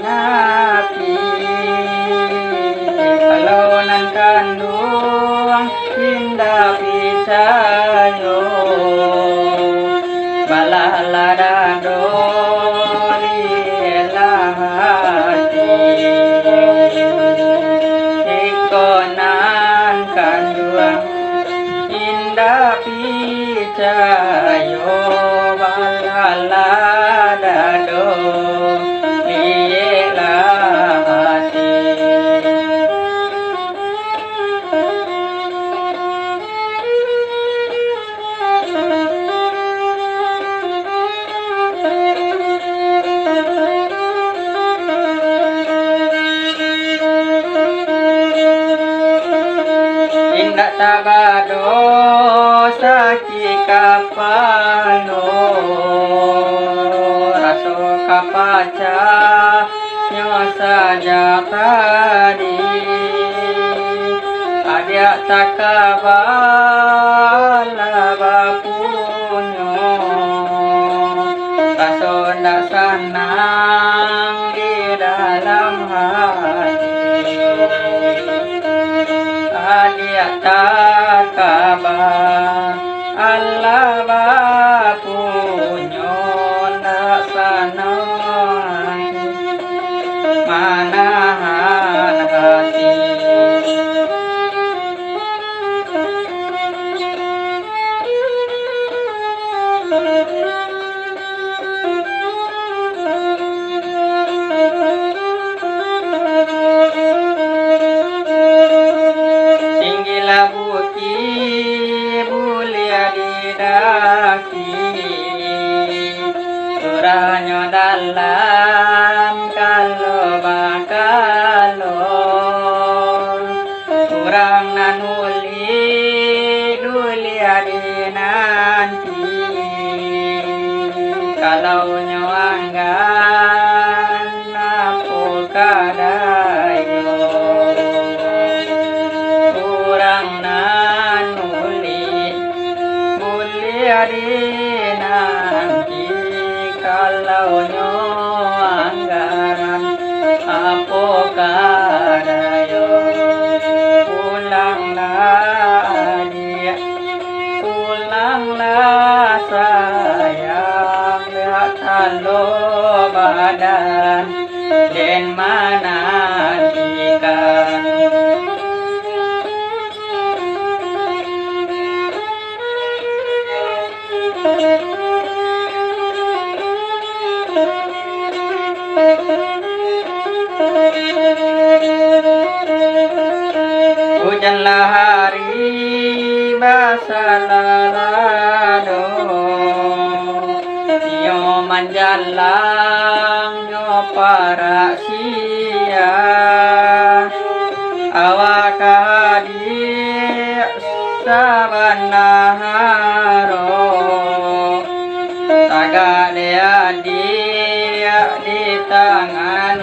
napi kalau nan kandung indah picayo balala doli lahati ikonan kandung indah picayo balala dado lahati indah tabado saki kapalo raso kapaca nyosa tadi adia takabala bapunyo raso ndak senang di dalam hati adia takabala Allah bapunyo ndak senang manahan hati tinggilah bukit mulia didaki surahnya dalam kalau bakalo kurang nanuli dulia di nanti kalau nyuanggan napo kadayo kurang nanuli mulia di nanti kalau nyuanggaran apo kadayo pulanglah dia pulanglah sayang lihat halo badan dan mana ikan hujanlah hari basalalado nyo manjalang nyo para sia awak hadir sabanaharo taga dia di tangan